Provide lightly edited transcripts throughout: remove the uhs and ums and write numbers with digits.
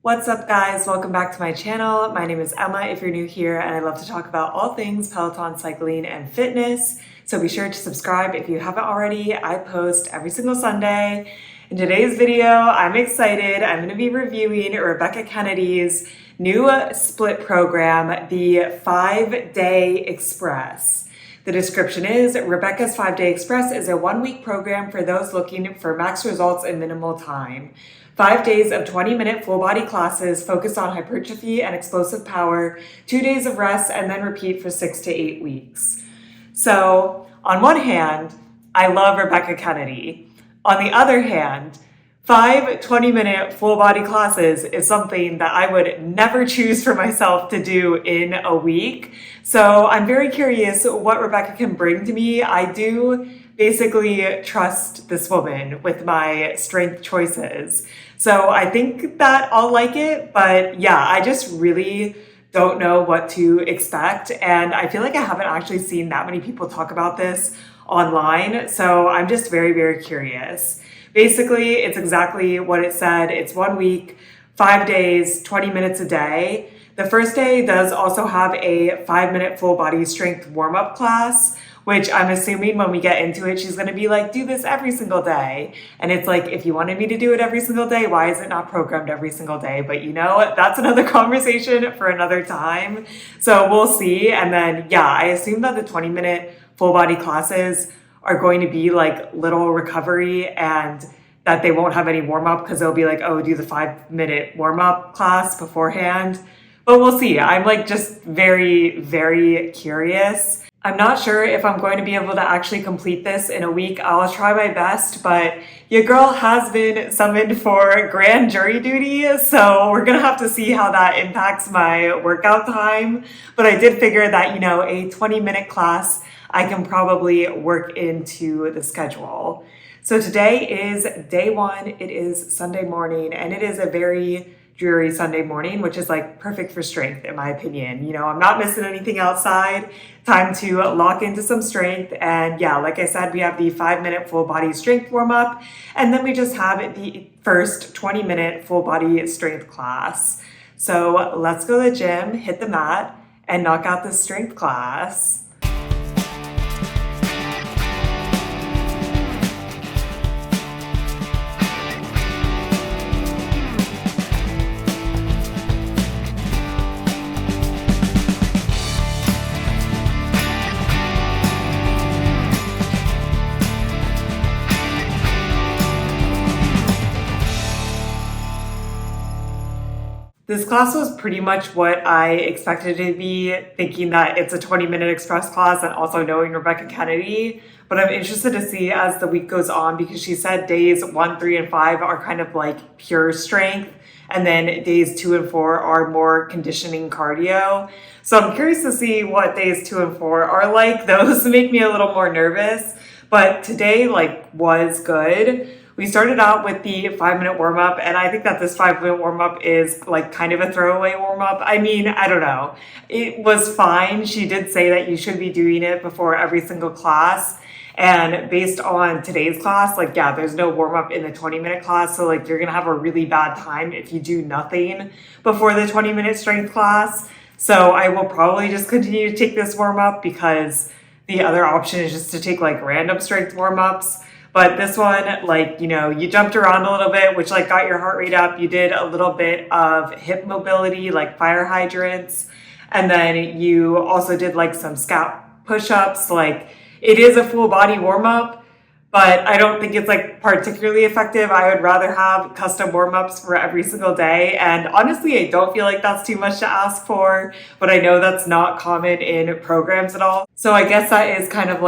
What's up, guys? Welcome back to my channel. My name is Emma if you're new here, and I love to talk about all things Peloton, cycling, and fitness. So be sure to subscribe if you haven't already. I post every single Sunday. In today's video, I'm excited. I'm going to be reviewing Rebecca Kennedy's new split program, the 5-Day Express. The description is, Rebecca's 5-Day Express is a 1-week program for those looking for max results in minimal time. 5 days of 20-minute full-body classes focused on hypertrophy and explosive power, 2 days of rest, and then repeat for 6 to 8 weeks. So, on one hand, I love Rebecca Kennedy. On the other hand, 5 20-minute full-body classes is something that I would never choose for myself to do in a week. So I'm very curious what Rebecca can bring to me. I do basically trust this woman with my strength choices. So I think that I'll like it, but yeah, I just really don't know what to expect. And I feel like I haven't actually seen that many people talk about this online. So I'm just very, very curious. Basically, it's exactly what it said. It's 1 week, 5 days, 20 minutes a day. The first day does also have a 5-minute full body strength warm-up class, which I'm assuming when we get into it, she's going to be like, do this every single day. And it's like, if you wanted me to do it every single day, why is it not programmed every single day? But you know, that's another conversation for another time. So we'll see. And then, yeah, I assume that the 20-minute full body classes are going to be like little recovery and that they won't have any warm-up because they'll be like, oh, do the 5-minute warm-up class beforehand. But we'll see. I'm like just very, very curious. I'm not sure if I'm going to be able to actually complete this in a week. I'll try my best, but your girl has been summoned for grand jury duty, so we're gonna have to see how that impacts my workout time. But I did figure that, you know, a 20-minute class I can probably work into the schedule. So today is day 1. It is Sunday morning, and it is a very dreary Sunday morning, which is like perfect for strength in my opinion. You know, I'm not missing anything outside. Time to lock into some strength. And yeah, like I said, we have the 5-minute full body strength warm up, and then we just have the first 20-minute full body strength class. So let's go to the gym, hit the mat, and knock out this strength class. This class was pretty much what I expected it to be, thinking that it's a 20-minute express class and also knowing Rebecca Kennedy. But I'm interested to see as the week goes on because she said days 1, 3, and 5 are kind of like pure strength. And then days 2 and 4 are more conditioning cardio. So I'm curious to see what days 2 and 4 are like. Those make me a little more nervous. But today was good. We started out with the 5-minute warm-up, and I think that this 5-minute warm-up is like kind of a throwaway warm-up. I mean, I don't know. It was fine. She did say that you should be doing it before every single class. And based on today's class, yeah, there's no warm-up in the 20-minute class. So you're going to have a really bad time if you do nothing before the 20-minute strength class. So I will probably just continue to take this warm-up because the other option is just to take random strength warm-ups. But this one, you jumped around a little bit, which got your heart rate up. You did a little bit of hip mobility, like fire hydrants. And then you also did some scap push-ups. It is a full body warm-up, but I don't think it's particularly effective. I would rather have custom warm-ups for every single day. And honestly, I don't feel like that's too much to ask for, but I know that's not common in programs at all. So I guess that is kind of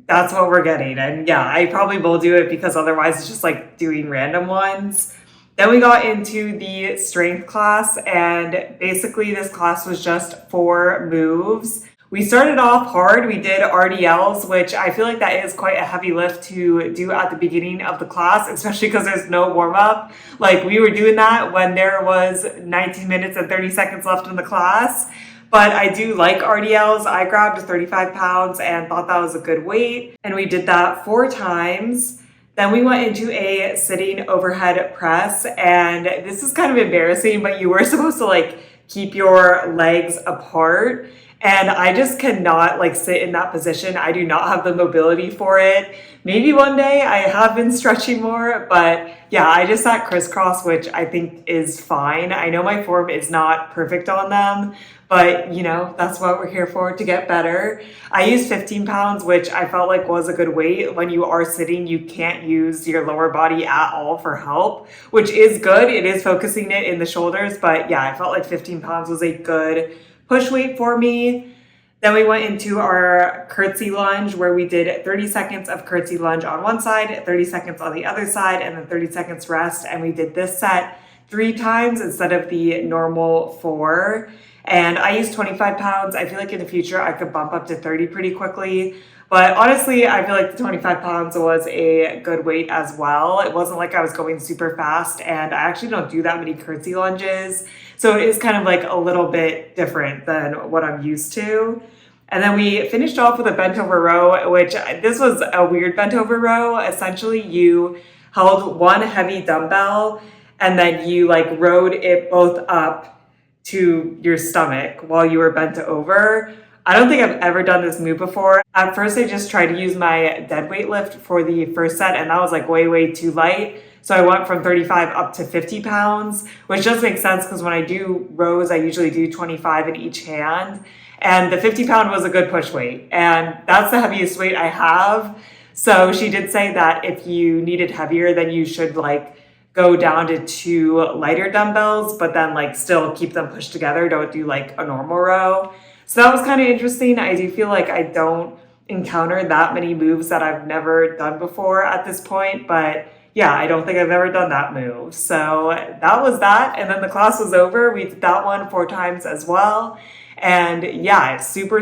that's what we're getting. And yeah, I probably will do it because otherwise it's just doing random ones. Then we got into the strength class, and basically this class was just 4 moves. We started off hard. We did RDLs, which I feel like that is quite a heavy lift to do at the beginning of the class, especially because there's no warm up. We were doing that when there was 19 minutes and 30 seconds left in the class. But I do like RDLs. I grabbed 35 pounds and thought that was a good weight. And we did that 4 times. Then we went into a sitting overhead press, and this is kind of embarrassing, but you were supposed to like keep your legs apart. And I just cannot like sit in that position. I do not have the mobility for it. Maybe one day. I have been stretching more, but yeah, I just sat crisscross, which I think is fine. I know my form is not perfect on them, but you know, that's what we're here for, to get better. I used 15 pounds, which I felt like was a good weight. When you are sitting, you can't use your lower body at all for help, which is good. It is focusing it in the shoulders, but yeah, I felt like 15 pounds was a good push weight for me. Then we went into our curtsy lunge, where we did 30 seconds of curtsy lunge on one side, 30 seconds on the other side, and then 30 seconds rest. And we did this set 3 times instead of the normal 4. And I used 25 pounds. I feel like in the future I could bump up to 30 pretty quickly. But honestly, I feel like the 25 pounds was a good weight as well. It wasn't like I was going super fast, and I actually don't do that many curtsy lunges. So it is kind of like a little bit different than what I'm used to. And then we finished off with a bent over row, which this was a weird bent over row. Essentially, you held one heavy dumbbell and then you like rode it both up to your stomach while you were bent over. I don't think I've ever done this move before. At first, I just tried to use my dead weight lift for the first set, and that was like way too light. So I went from 35 up to 50 pounds, which just makes sense because when I do rows, I usually do 25 in each hand. And the 50 pound was a good push weight, and that's the heaviest weight I have. So she did say that if you needed heavier, then you should like go down to 2 lighter dumbbells, but then like still keep them pushed together. Don't do like a normal row. So that was kind of interesting. I do feel like I don't encounter that many moves that I've never done before at this point, but yeah, I don't think I've ever done that move. So that was that. And then the class was over. We did that one 4 times as well. And yeah, super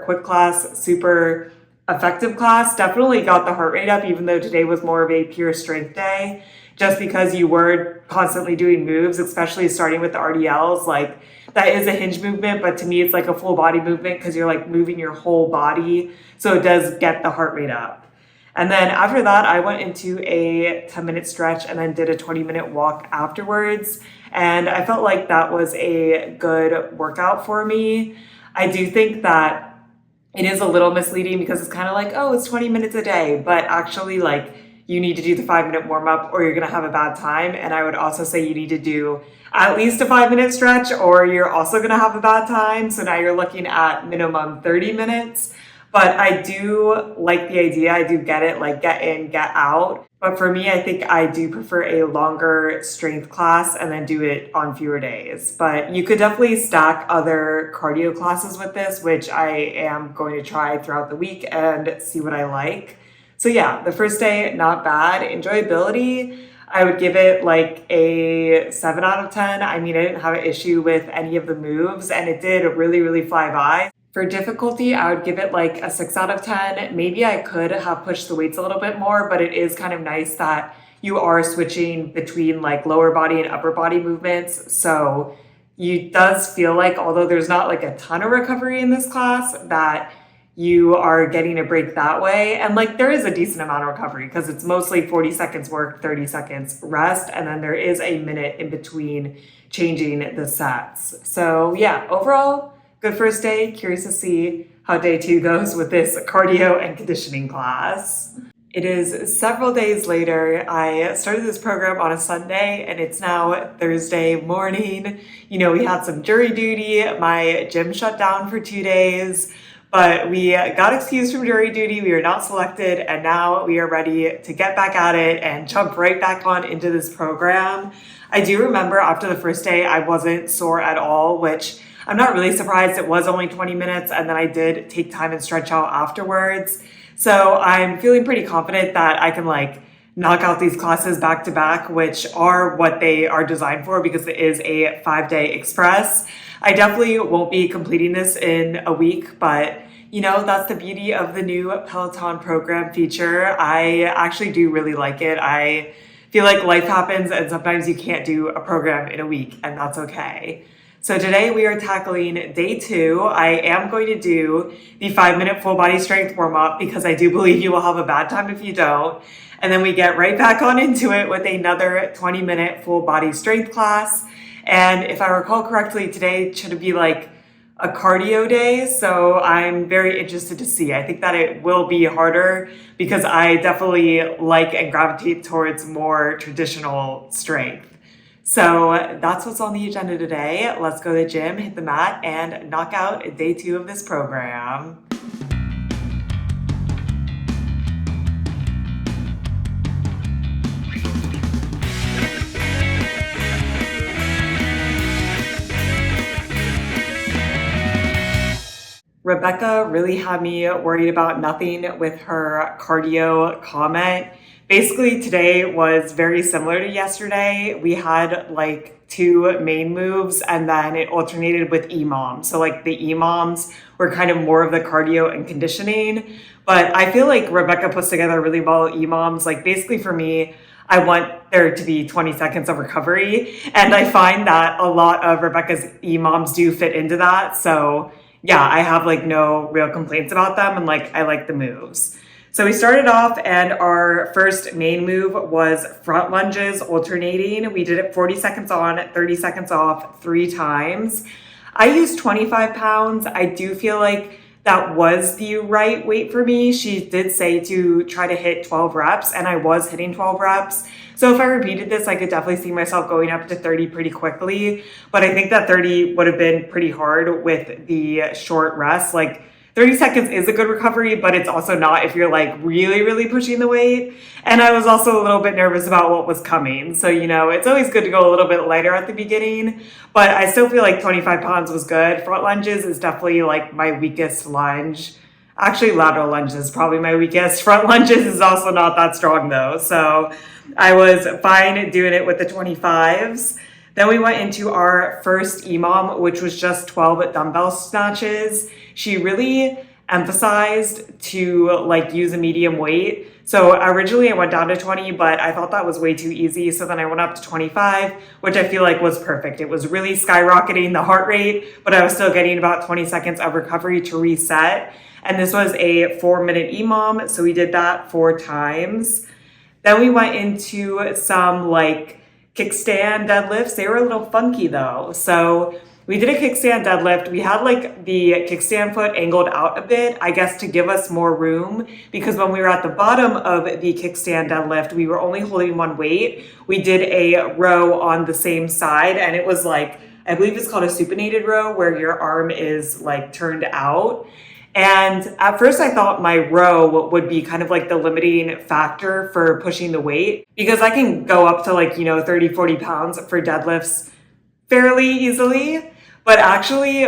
quick class, super effective class. Definitely got the heart rate up, even though today was more of a pure strength day, just because you were constantly doing moves, especially starting with the RDLs. Like that is a hinge movement, but to me, it's like a full body movement because you're like moving your whole body. So it does get the heart rate up. And then after that, I went into a 10-minute stretch and then did a 20-minute walk afterwards. And I felt like that was a good workout for me. I do think that it is a little misleading because it's kind of like, oh, it's 20 minutes a day, but actually like you need to do the 5-minute warm up or you're going to have a bad time. And I would also say you need to do at least a 5-minute stretch or you're also going to have a bad time. So now you're looking at minimum 30 minutes. But I do like the idea. I do get it, like get in, get out. But for me, I think I do prefer a longer strength class and then do it on fewer days. But you could definitely stack other cardio classes with this, which I am going to try throughout the week and see what I like. So yeah, the first day, not bad. Enjoyability, I would give it like a 7 out of 10. I mean, I didn't have an issue with any of the moves and it did really fly by. For difficulty, I would give it like a 6 out of 10. Maybe I could have pushed the weights a little bit more, but it is kind of nice that you are switching between like lower body and upper body movements. So it does feel like, although there's not like a ton of recovery in this class, that you are getting a break that way. And like there is a decent amount of recovery because it's mostly 40 seconds work, 30 seconds rest. And then there is a minute in between changing the sets. So yeah, overall, good first day. Curious to see how day 2 goes with this cardio and conditioning class. It is several days later. I started this program on a Sunday and it's now Thursday morning. You know, we had some jury duty. My gym shut down for 2 days, but we got excused from jury duty. We were not selected and now we are ready to get back at it and jump right back on into this program. I do remember after the first day, I wasn't sore at all, which I'm not really surprised. It was only 20 minutes and then I did take time and stretch out afterwards. So I'm feeling pretty confident that I can like knock out these classes back to back, which are what they are designed for because it is a 5-day express. I definitely won't be completing this in a week, but you know, that's the beauty of the new Peloton program feature. I actually do really like it. I feel like life happens and sometimes you can't do a program in a week and that's okay. So today we are tackling day 2. I am going to do the 5-minute full body strength warm up because I do believe you will have a bad time if you don't. And then we get right back on into it with another 20-minute full body strength class. And if I recall correctly, today should be like a cardio day. So I'm very interested to see. I think that it will be harder because I definitely like and gravitate towards more traditional strength. So that's what's on the agenda today. Let's go to the gym, hit the mat, and knock out day 2 of this program. Rebecca really had me worried about nothing with her cardio comment. Basically, today was very similar to yesterday. We had like 2 main moves and then it alternated with EMOMs. So like the EMOMs were kind of more of the cardio and conditioning. But I feel like Rebecca puts together really well EMOMs. Like basically for me, I want there to be 20 seconds of recovery. And I find that a lot of Rebecca's EMOMs do fit into that. So yeah, I have like no real complaints about them and like I like the moves. So we started off and our first main move was front lunges alternating. We did it 40 seconds on, 30 seconds off 3 times. I used 25 pounds. I do feel like that was the right weight for me. She did say to try to hit 12 reps and I was hitting 12 reps. So if I repeated this, I could definitely see myself going up to 30 pretty quickly. But I think that 30 would have been pretty hard with the short rest. Like 30 seconds is a good recovery, but it's also not if you're like really, really pushing the weight. And I was also a little bit nervous about what was coming. So, it's always good to go a little bit lighter at the beginning, but I still feel like 25 pounds was good. Front lunges is definitely like my weakest lunge. Actually, lateral lunges is probably my weakest. Front lunges is also not that strong though. So I was fine doing it with the 25s. Then we went into our first EMOM, which was just 12 dumbbell snatches. She really emphasized to like use a medium weight. So originally I went down to 20, but I thought that was way too easy. So then I went up to 25, which I feel like was perfect. It was really skyrocketing the heart rate, but I was still getting about 20 seconds of recovery to reset. And this was a 4-minute EMOM. So we did that 4 times. Then we went into some like kickstand deadlifts. They were a little funky though. So we did a kickstand deadlift. We had like the kickstand foot angled out a bit, I guess to give us more room, because when we were at the bottom of the kickstand deadlift, we were only holding one weight. We did a row on the same side and it was like, I believe it's called a supinated row where your arm is like turned out. And at first I thought my row would be kind of like the limiting factor for pushing the weight because I can go up to like, 30, 40 pounds for deadlifts fairly easily. But actually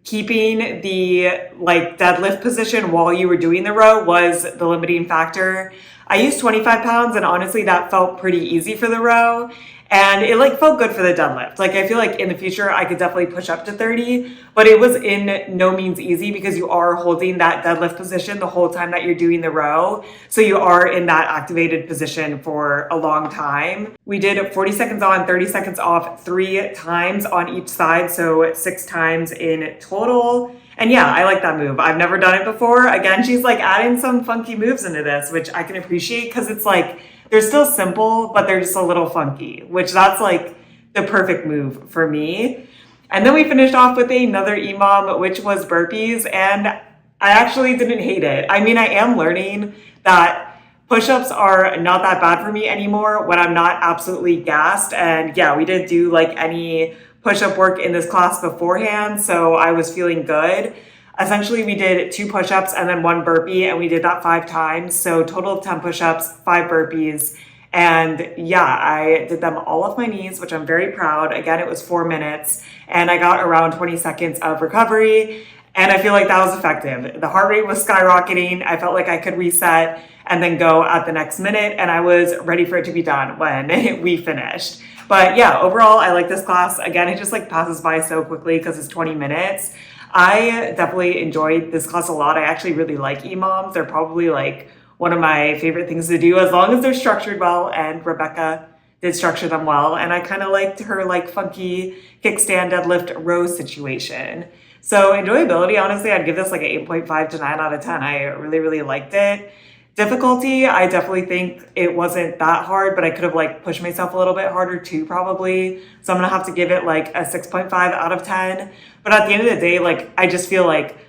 keeping the like deadlift position while you were doing the row was the limiting factor. I used 25 pounds and honestly that felt pretty easy for the row. And it like felt good for the deadlift. Like I feel like in the future I could definitely push up to 30, but it was in no means easy because you are holding that deadlift position the whole time that you're doing the row. So you are in that activated position for a long time. We did 40 seconds on, 30 seconds off 3 times on each side. So 6 times in total. And yeah, I like that move. I've never done it before. Again, she's like adding some funky moves into this, which I can appreciate because it's like, they're still simple, but they're just a little funky, which that's like the perfect move for me. And then we finished off with another EMOM, which was burpees. And I actually didn't hate it. I mean, I am learning that push-ups are not that bad for me anymore when I'm not absolutely gassed. And yeah, we didn't do like any push-up work in this class beforehand. So I was feeling good. Essentially, we did 2 push-ups and then 1 burpee, and we did that 5 times. So total of 10 push-ups, 5 burpees. And yeah, I did them all off my knees, which I'm very proud. Again, it was 4 minutes and I got around 20 seconds of recovery. And I feel like that was effective. The heart rate was skyrocketing. I felt like I could reset and then go at the next minute. And I was ready for it to be done when we finished. But yeah, overall, I like this class. Again, it just like passes by so quickly because it's 20 minutes. I definitely enjoyed this class a lot. I actually really like EMOMs. They're probably like one of my favorite things to do as long as they're structured well. And Rebecca did structure them well. And I kind of liked her like funky kickstand deadlift row situation. So enjoyability, honestly, I'd give this like an 8.5 to 9 out of 10. I really, really liked it. Difficulty, I definitely think it wasn't that hard, but I could have like pushed myself a little bit harder too, probably. So I'm gonna have to give it like a 6.5 out of 10. But at the end of the day, like I just feel like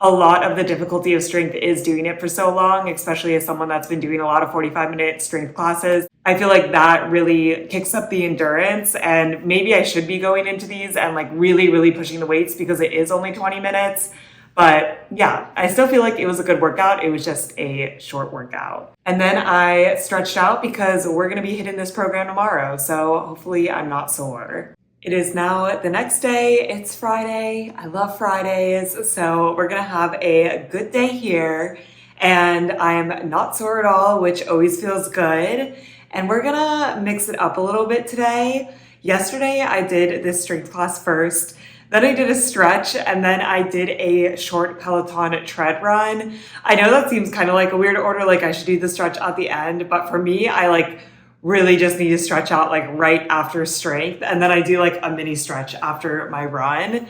a lot of the difficulty of strength is doing it for so long, especially as someone that's been doing a lot of 45-minute strength classes. I feel like that really kicks up the endurance, and maybe I should be going into these and like really, really pushing the weights because it is only 20 minutes. But yeah, I still feel like it was a good workout. It was just a short workout. And then I stretched out because we're going to be hitting this program tomorrow. So hopefully I'm not sore. It is now the next day. It's Friday. I love Fridays. So we're going to have a good day here. And I'm not sore at all, which always feels good. And we're going to mix it up a little bit today. Yesterday, I did this strength class first. Then I did a stretch, and then I did a short Peloton tread run. I know that seems kind of like a weird order, like I should do the stretch at the end, but for me, I like really just need to stretch out like right after strength, and then I do like a mini stretch after my run.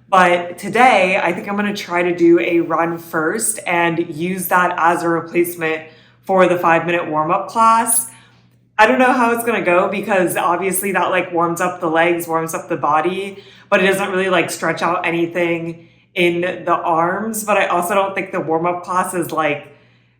But today, I think I'm gonna try to do a run first and use that as a replacement for the 5-minute warm-up class. I don't know how it's going to go because obviously that like warms up the legs, warms up the body, but it doesn't really like stretch out anything in the arms. But I also don't think the warm-up class is like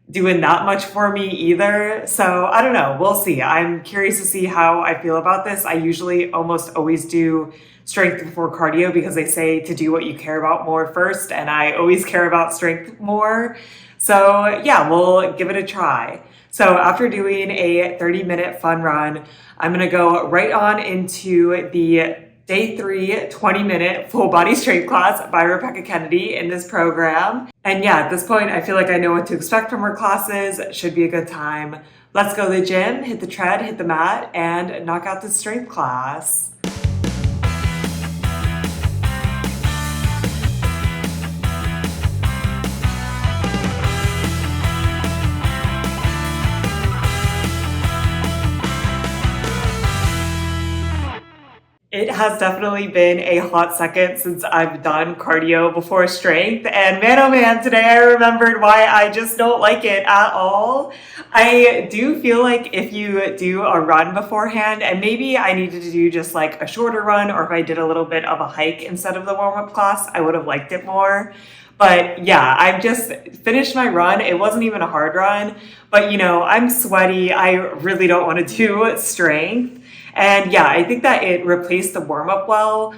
doing that much for me either. So I don't know. We'll see. I'm curious to see how I feel about this. I usually almost always do strength before cardio because they say to do what you care about more first. And I always care about strength more. So yeah, we'll give it a try. So after doing a 30-minute fun run, I'm going to go right on into the day 3 20-minute full body strength class by Rebecca Kennedy in this program. And yeah, at this point, I feel like I know what to expect from her classes. It should be a good time. Let's go to the gym, hit the tread, hit the mat, and knock out this strength class. It has definitely been a hot second since I've done cardio before strength. And man, oh man, today I remembered why I just don't like it at all. I do feel like if you do a run beforehand, and maybe I needed to do just like a shorter run, or if I did a little bit of a hike instead of the warm-up class, I would have liked it more. But yeah, I've just finished my run. It wasn't even a hard run, but you know, I'm sweaty. I really don't want to do strength. And yeah, I think that it replaced the warm-up well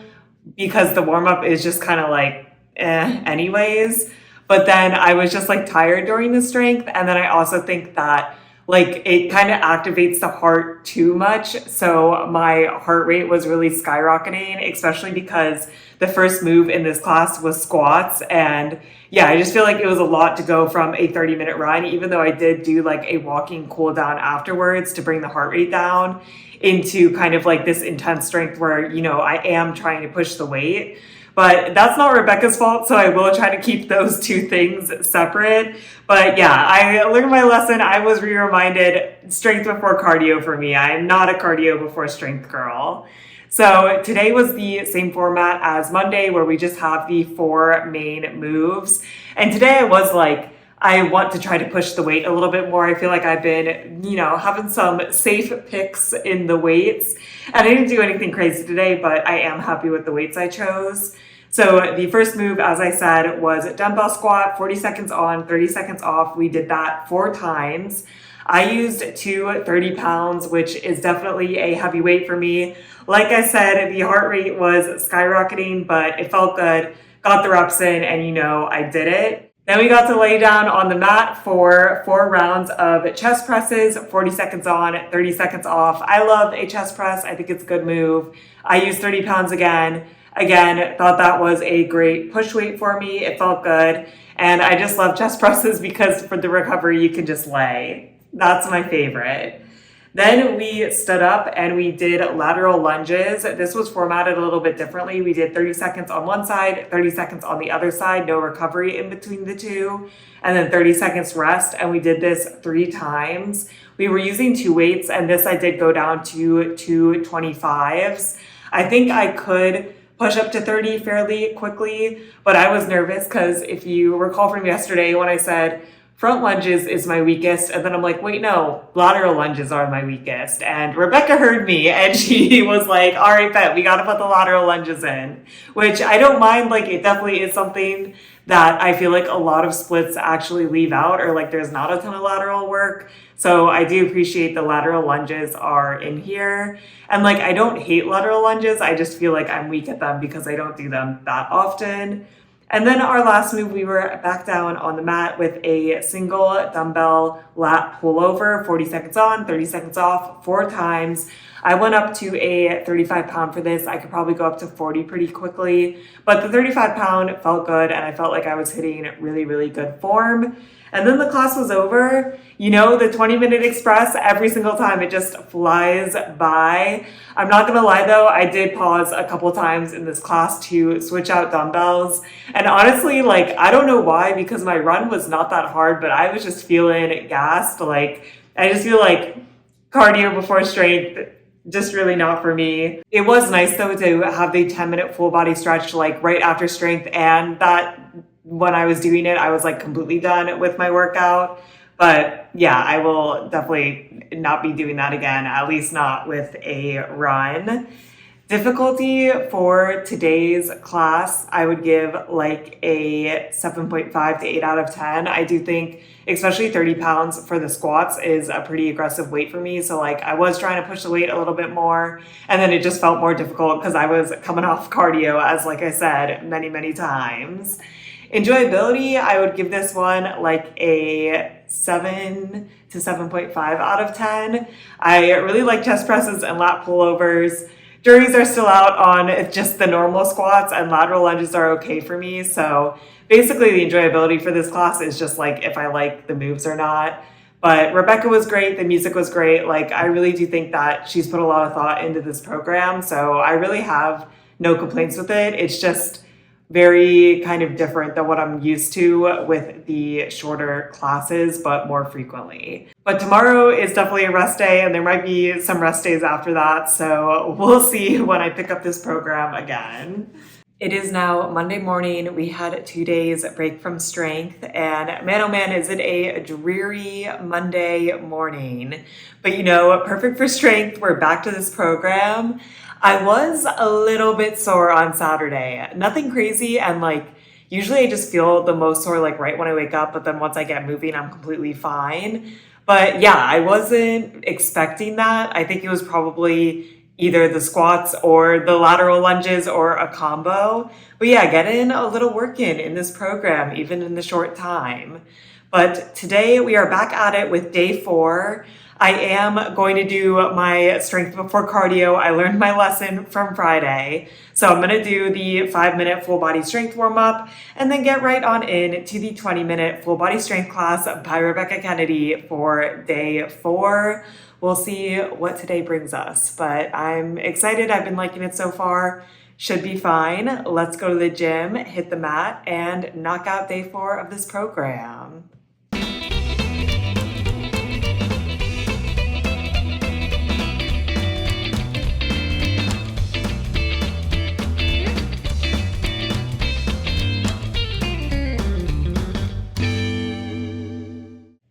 because the warm-up is just kind of like anyways. But then I was just like tired during the strength. And then I also think that like it kind of activates the heart too much. So my heart rate was really skyrocketing, especially because the first move in this class was squats. And yeah, I just feel like it was a lot to go from a 30-minute run, even though I did do like a walking cool down afterwards to bring the heart rate down into kind of like this intense strength where, you know, I am trying to push the weight. But that's not Rebecca's fault, so I will try to keep those two things separate. But yeah, I learned my lesson. I was reminded strength before cardio for me. I'm not a cardio before strength girl. So today was the same format as Monday where we just have the 4 main moves. And today I was like, I want to try to push the weight a little bit more. I feel like I've been, you know, having some safe picks in the weights. And I didn't do anything crazy today, but I am happy with the weights I chose. So the first move, as I said, was dumbbell squat, 40 seconds on, 30 seconds off. We did that 4 times. I used 2 30 pounds, which is definitely a heavy weight for me. Like I said, the heart rate was skyrocketing, but it felt good. Got the reps in, and you know, I did it. Then we got to lay down on the mat for 4 rounds of chest presses, 40 seconds on, 30 seconds off. I love a chest press. I think it's a good move. I used 30 pounds again. Again, thought that was a great push weight for me. It felt good. And I just love chest presses because for the recovery, you can just lay. That's my favorite. Then we stood up and we did lateral lunges. This was formatted a little bit differently. We did 30 seconds on one side, 30 seconds on the other side, no recovery in between the two, and then 30 seconds rest. And we did this 3 times. We were using 2 weights, and this I did go down to 2 25s. I think I could push up to 30 fairly quickly, but I was nervous because if you recall from yesterday when I said front lunges is my weakest, and then I'm like, wait, no, lateral lunges are my weakest. And Rebecca heard me and she was like, all right, bet, we got to put the lateral lunges in, which I don't mind. Like, it definitely is something that I feel like a lot of splits actually leave out, or like there's not a ton of lateral work. So I do appreciate the lateral lunges are in here. And like, I don't hate lateral lunges. I just feel like I'm weak at them because I don't do them that often. And then our last move, we were back down on the mat with a single dumbbell lat pullover, 40 seconds on, 30 seconds off, 4 times. I went up to a 35-pound for this. I could probably go up to 40 pretty quickly, but the 35-pound felt good and I felt like I was hitting really, really good form. And then the class was over. You know, the 20-minute express, every single time it just flies by. I'm not gonna lie though, I did pause a couple times in this class to switch out dumbbells. And honestly, like, I don't know why, because my run was not that hard, but I was just feeling gassed. Like, I just feel like cardio before strength, just really not for me. It was nice though to have the 10-minute full body stretch like right after strength, and that when I was doing it, I was like completely done with my workout. But yeah, I will definitely not be doing that again, at least not with a run. Difficulty for today's class, I would give like a 7.5 to 8 out of 10. I do think, especially 30 pounds for the squats is a pretty aggressive weight for me. So like I was trying to push the weight a little bit more, and then it just felt more difficult because I was coming off cardio, as like I said, many, many times. Enjoyability, I would give this one like a 7 to 7.5 out of 10. I really like chest presses and lat pullovers. Juries are still out on just the normal squats, and lateral lunges are okay for me. So basically the enjoyability for this class is just like if I like the moves or not. But Rebecca was great. The music was great. Like, I really do think that she's put a lot of thought into this program. So I really have no complaints with it. It's just very kind of different than what I'm used to with the shorter classes, but more frequently. But tomorrow is definitely a rest day, and there might be some rest days after that. So we'll see when I pick up this program again. It is now Monday morning. We had 2 days break from strength, and man, oh man, is it a dreary Monday morning. But you know, perfect for strength. We're back to this program. I was a little bit sore on Saturday. Nothing crazy, and like usually I just feel the most sore like right when I wake up, but then once I get moving, I'm completely fine. But yeah, I wasn't expecting that. I think it was probably either the squats or the lateral lunges or a combo. But yeah, getting a little work in this program, even in the short time. But today we are back at it with day 4. I am going to do my strength before cardio. I learned my lesson from Friday. So I'm going to do the 5-minute full body strength warm up and then get right on in to the 20-minute full body strength class by Rebecca Kennedy for day 4. We'll see what today brings us, but I'm excited. I've been liking it so far. Should be fine. Let's go to the gym, hit the mat, and knock out day 4 of this program.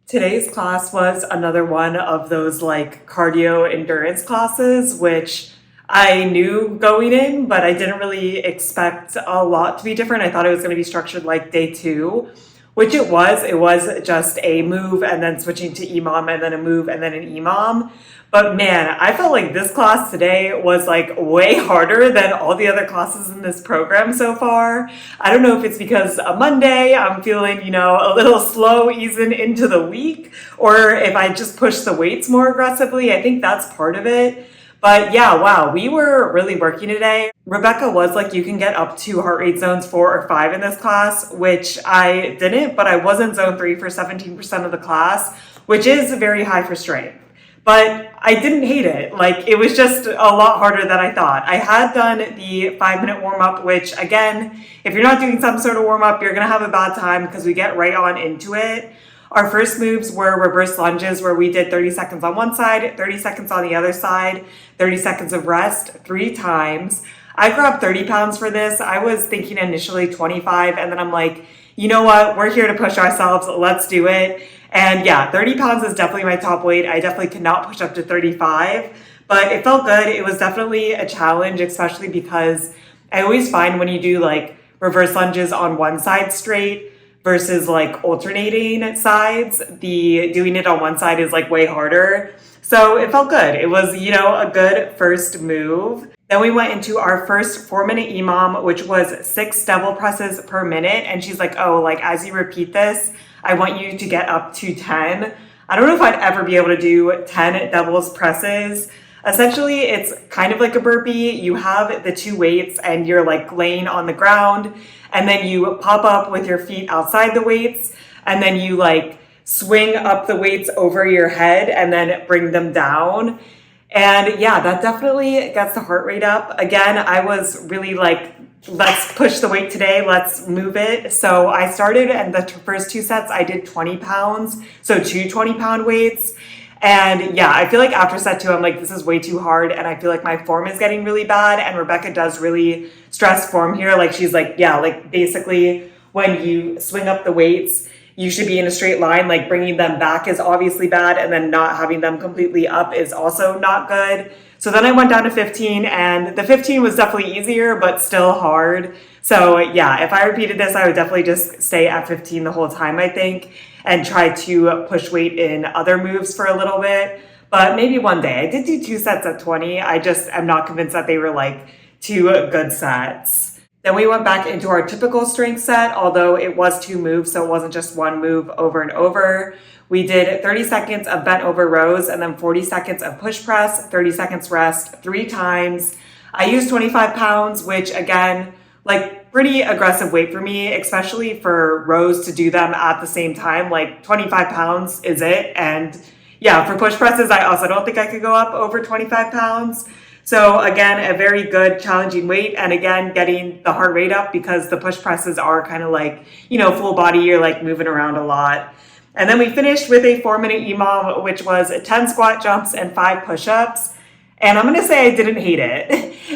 Today's class was another one of those like cardio endurance classes, which I knew going in, but I didn't really expect a lot to be different. I thought it was going to be structured like day 2, which it was. It was just a move and then switching to EMOM and then a move and then an EMOM. But man, I felt like this class today was like way harder than all the other classes in this program so far. I don't know if it's because a Monday, I'm feeling, you know, a little slow easing into the week, or if I just push the weights more aggressively. I think that's part of it. But yeah, wow, we were really working today. Rebecca was like, you can get up to heart rate zones 4 or 5 in this class, which I didn't, but I was in zone 3 for 17% of the class, which is very high for strength. but I didn't hate it. Like, it was just a lot harder than I thought. I had done the 5-minute warm up, which again, if you're not doing some sort of warm up, you're gonna have a bad time because we get right on into it. Our first moves were reverse lunges where we did 30 seconds on one side, 30 seconds on the other side, 30 seconds of rest 3 times. I grabbed 30 pounds for this. I was thinking initially 25, and then I'm like, you know what? We're here to push ourselves. Let's do it. And yeah, 30 pounds is definitely my top weight. I definitely could not push up to 35, but it felt good. It was definitely a challenge, especially because I always find when you do like reverse lunges on one side straight versus like alternating sides, the doing it on one side is like way harder. So it felt good. It was, a good first move. Then we went into our first 4-minute EMOM, which was 6 devil presses per minute. And she's like, oh, like as you repeat this, I want you to get up to 10. I don't know if I'd ever be able to do 10 devil's presses. Essentially, it's kind of like a burpee. You have the 2 weights and you're like laying on the ground, and then you pop up with your feet outside the weights, and then you like swing up the weights over your head and then bring them down. And yeah, that definitely gets the heart rate up. Again, I was really like, let's push the weight today, let's move it. So I started, and the first 2 sets I did 20 pounds, so 2 20-pound weights. And yeah, I feel like after set 2, I'm like, this is way too hard, and I feel like my form is getting really bad. And Rebecca does really stress form here. Like, she's like, yeah, like basically when you swing up the weights, you should be in a straight line. Like, bringing them back is obviously bad, and then not having them completely up is also not good. So then I went down to 15, and the 15 was definitely easier, but still hard. So yeah, if I repeated this, I would definitely just stay at 15 the whole time, I think, and try to push weight in other moves for a little bit. But maybe one day. I did do 2 sets at 20. I just am not convinced that they were like 2 good sets. Then we went back into our typical strength set, although it was 2 moves, so it wasn't just 1 move over and over. We did 30 seconds of bent over rows, and then 40 seconds of push press, 30 seconds rest 3 times. I used 25 pounds, which again, like pretty aggressive weight for me, especially for rows to do them at the same time. Like 25 pounds is it. And yeah, for push presses, I also don't think I could go up over 25 pounds. So again, a very good challenging weight, and again, getting the heart rate up because the push presses are kind of like, full body, you're like moving around a lot. And then we finished with a 4-minute EMOM, which was 10 squat jumps and 5 push-ups. And I'm going to say I didn't hate it.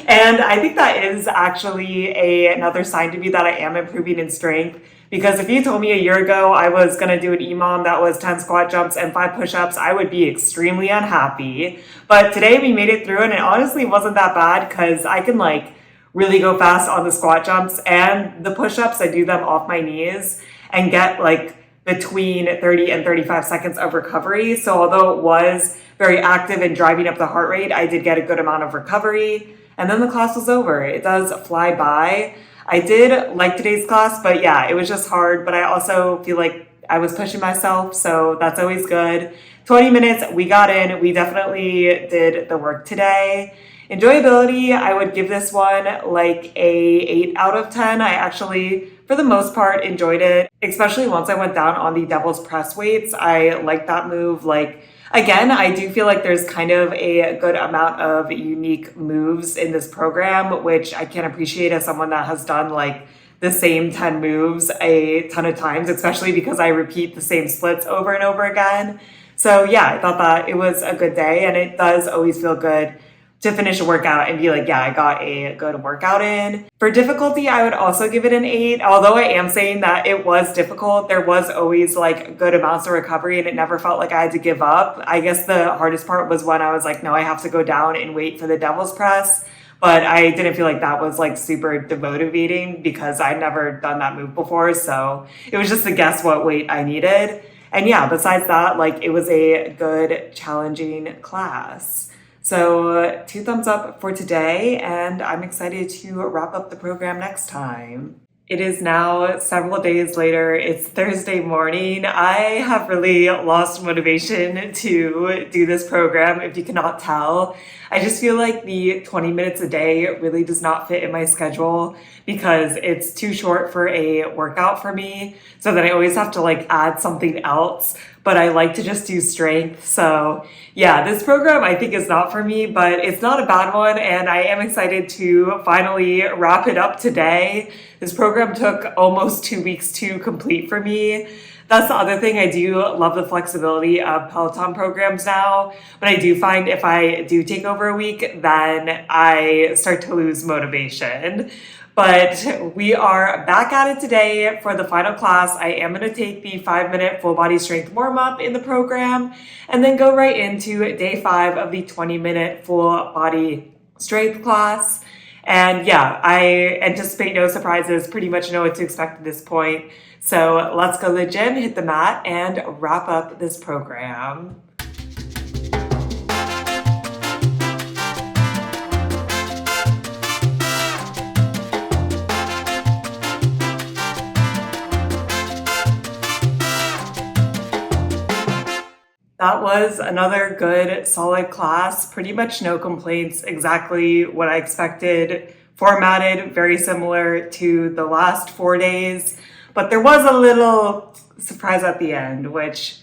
And I think that is actually another sign to me that I am improving in strength. Because if you told me a year ago I was going to do an EMOM that was 10 squat jumps and 5 push-ups, I would be extremely unhappy. But today we made it through, and it honestly wasn't that bad because I can like really go fast on the squat jumps and the push-ups. I do them off my knees and get like between 30 and 35 seconds of recovery. So although it was very active in driving up the heart rate, I did get a good amount of recovery. And then the class was over. It does fly by. I did like today's class, but yeah, it was just hard. But I also feel like I was pushing myself, so that's always good. 20 minutes, we got in. We definitely did the work today. Enjoyability, I would give this one like a 8 out of 10. I actually, for the most part, enjoyed it, especially once I went down on the devil's press weights. I liked that move. Like, again, I do feel like there's kind of a good amount of unique moves in this program, which I can appreciate as someone that has done like the same 10 moves a ton of times, especially because I repeat the same splits over and over again. So yeah, I thought that it was a good day, and it does always feel good to finish a workout and be like, yeah, I got a good workout in. For difficulty, I would also give it an 8. Although I am saying that it was difficult, there was always like good amounts of recovery, and it never felt like I had to give up. I guess the hardest part was when I was like, no, I have to go down and wait for the devil's press. But I didn't feel like that was like super demotivating because I'd never done that move before. So it was just to guess what weight I needed. And yeah, besides that, like it was a good, challenging class. So 2 thumbs up for today, and I'm excited to wrap up the program next time. It is now several days later. It's Thursday morning. I have really lost motivation to do this program, if you cannot tell. I just feel like the 20 minutes a day really does not fit in my schedule because it's too short for a workout for me. So then I always have to like add something else. but I like to just do strength. So yeah, this program I think is not for me, but it's not a bad one. And I am excited to finally wrap it up today. This program took almost 2 weeks to complete for me. That's the other thing. I do love the flexibility of Peloton programs now, but I do find if I do take over a week, then I start to lose motivation. But we are back at it today for the final class. I am going to take the 5-minute full body strength warm up in the program and then go right into day 5 of the 20-minute full body strength class. And yeah, I anticipate no surprises, pretty much know what to expect at this point. So let's go to the gym, hit the mat, and wrap up this program. That was another good, solid class. Pretty much no complaints, exactly what I expected. Formatted very similar to the last 4 days. But there was a little surprise at the end, which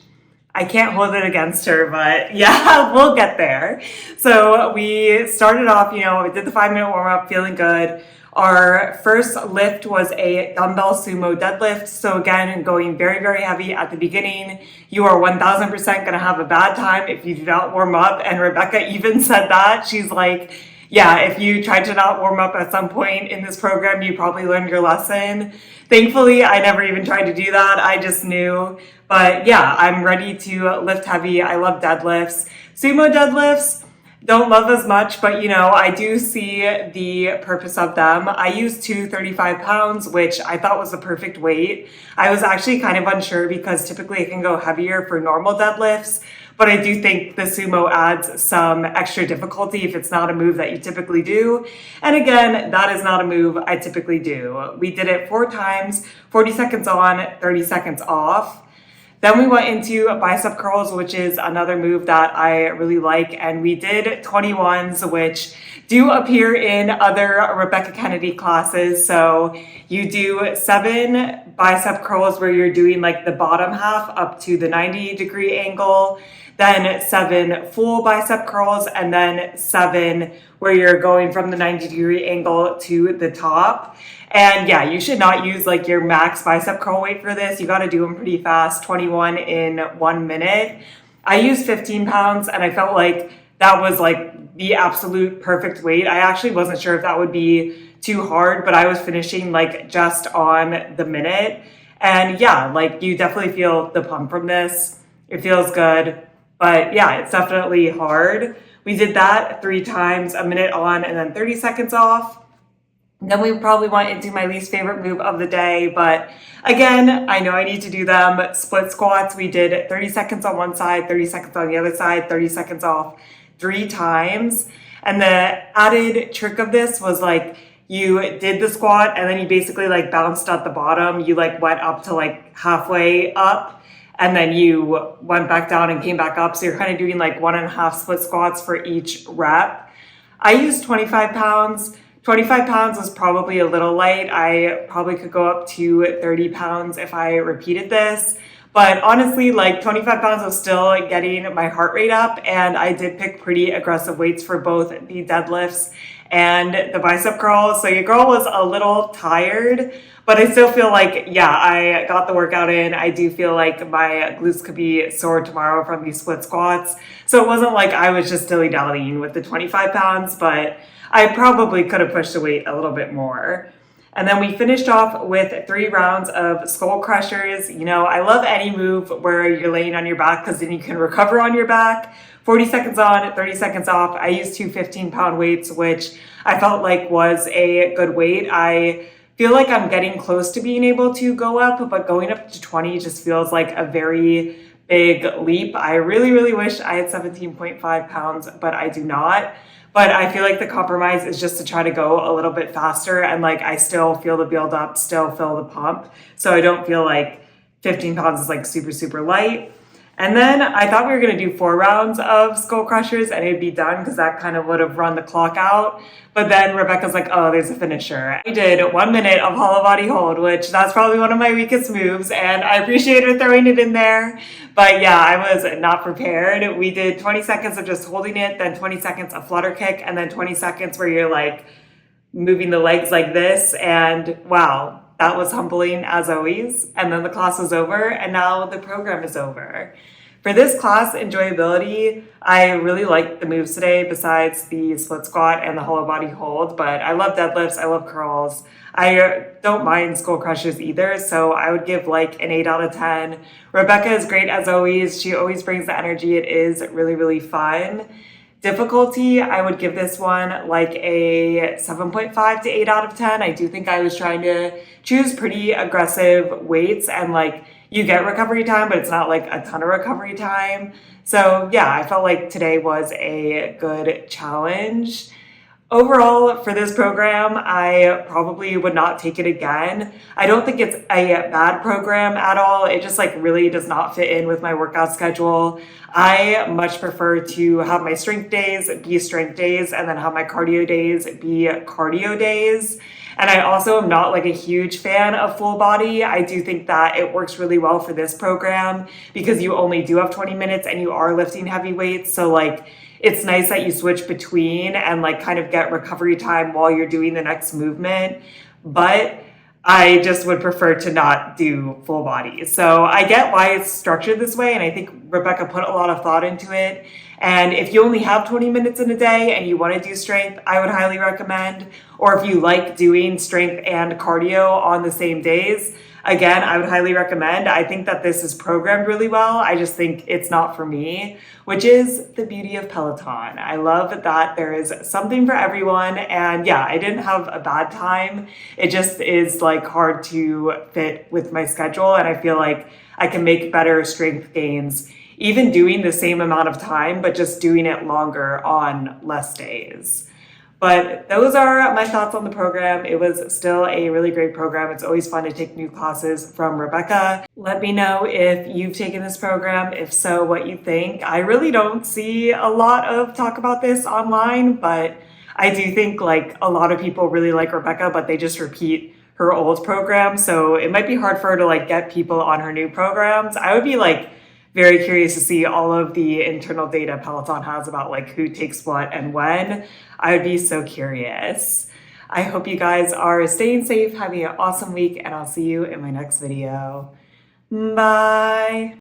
I can't hold it against her, but yeah, we'll get there. So we started off, we did the 5-minute warm up, feeling good. Our first lift was a dumbbell sumo deadlift. So again, going very, very heavy at the beginning. You are 1000% going to have a bad time if you do not warm up. And Rebecca even said that. She's like, yeah, if you tried to not warm up at some point in this program, you probably learned your lesson. Thankfully, I never even tried to do that. I just knew. But yeah, I'm ready to lift heavy. I love deadlifts. Sumo deadlifts, don't love as much, but I do see the purpose of them. I use 235 pounds, which I thought was the perfect weight. I was actually kind of unsure because typically I can go heavier for normal deadlifts, but I do think the sumo adds some extra difficulty if it's not a move that you typically do. And again, that is not a move I typically do. We did it 4 times, 40 seconds on, 30 seconds off. Then we went into bicep curls, which is another move that I really like. And we did 21s, which do appear in other Rebecca Kennedy classes. So you do 7 bicep curls where you're doing like the bottom half up to the 90-degree angle, then 7 full bicep curls, and then 7 where you're going from the 90-degree angle to the top. And yeah, you should not use like your max bicep curl weight for this. You got to do them pretty fast, 21 in 1 minute. I used 15 pounds and I felt like that was like the absolute perfect weight. I actually wasn't sure if that would be too hard, but I was finishing like just on the minute. And yeah, like you definitely feel the pump from this. It feels good, but yeah, it's definitely hard. We did that 3 times, a minute on and then 30 seconds off. Then we probably went into my least favorite move of the day, but again, I know I need to do them. Split squats, we did 30 seconds on one side, 30 seconds on the other side, 30 seconds off 3 times. And the added trick of this was like, you did the squat and then you basically like bounced at the bottom. You like went up to like halfway up and then you went back down and came back up. So you're kind of doing like 1.5 split squats for each rep. I used 25 pounds. 25 pounds was probably a little light. I probably could go up to 30 pounds if I repeated this. But honestly, like 25 pounds was still getting my heart rate up. And I did pick pretty aggressive weights for both the deadlifts and the bicep curls. So your girl was a little tired, but I still feel like, yeah, I got the workout in. I do feel like my glutes could be sore tomorrow from these split squats. So it wasn't like I was just dilly-dallying with the 25 pounds, but I probably could have pushed the weight a little bit more. And then we finished off with 3 rounds of skull crushers. I love any move where you're laying on your back because then you can recover on your back. 40 seconds on, 30 seconds off. I used 2 15-pound weights, which I felt like was a good weight. I feel like I'm getting close to being able to go up, but going up to 20 just feels like a very big leap. I really, really wish I had 17.5 pounds, but I do not. But I feel like the compromise is just to try to go a little bit faster and like I still feel the build up, still feel the pump. So I don't feel like 15 pounds is like super, super light. And then I thought we were going to do 4 rounds of skull crushers and it'd be done because that kind of would have run the clock out. But then Rebecca's like, oh, there's a finisher. I did 1 minute of hollow body hold, which that's probably one of my weakest moves. And I appreciate her throwing it in there. But yeah, I was not prepared. We did 20 seconds of just holding it, then 20 seconds of flutter kick, and then 20 seconds where you're like moving the legs like this. And wow, that was humbling as always. And then the class was over and now the program is over. For this class, enjoyability, I really liked the moves today besides the split squat and the hollow body hold, but I love deadlifts, I love curls. I don't mind skull crushers either, so I would give like an 8 out of 10. Rebecca is great as always. She always brings the energy. It is really, really fun. Difficulty, I would give this one like a 7.5 to 8 out of 10. I do think I was trying to choose pretty aggressive weights and like you get recovery time, but it's not like a ton of recovery time. So yeah, I felt like today was a good challenge. Overall, for this program, I probably would not take it again. I don't think it's a bad program at all. It just like really does not fit in with my workout schedule. I much prefer to have my strength days be strength days and then have my cardio days be cardio days. And I also am not like a huge fan of full body. I do think that it works really well for this program because you only do have 20 minutes and you are lifting heavy weights. So like, it's nice that you switch between and like kind of get recovery time while you're doing the next movement. But I just would prefer to not do full body. So I get why it's structured this way. And I think Rebecca put a lot of thought into it. And if you only have 20 minutes in a day and you want to do strength, I would highly recommend. Or if you like doing strength and cardio on the same days, again, I would highly recommend. I think that this is programmed really well. I just think it's not for me, which is the beauty of Peloton. I love that there is something for everyone. And yeah, I didn't have a bad time. It just is like hard to fit with my schedule. And I feel like I can make better strength gains even doing the same amount of time, but just doing it longer on less days. But those are my thoughts on the program. It was still a really great program. It's always fun to take new classes from Rebecca. Let me know if you've taken this program. If so, what you think. I really don't see a lot of talk about this online, but I do think like a lot of people really like Rebecca, but they just repeat her old program. So it might be hard for her to like get people on her new programs. I would be like very curious to see all of the internal data Peloton has about like who takes what and when. I would be so curious. I hope you guys are staying safe, having an awesome week, and I'll see you in my next video. Bye.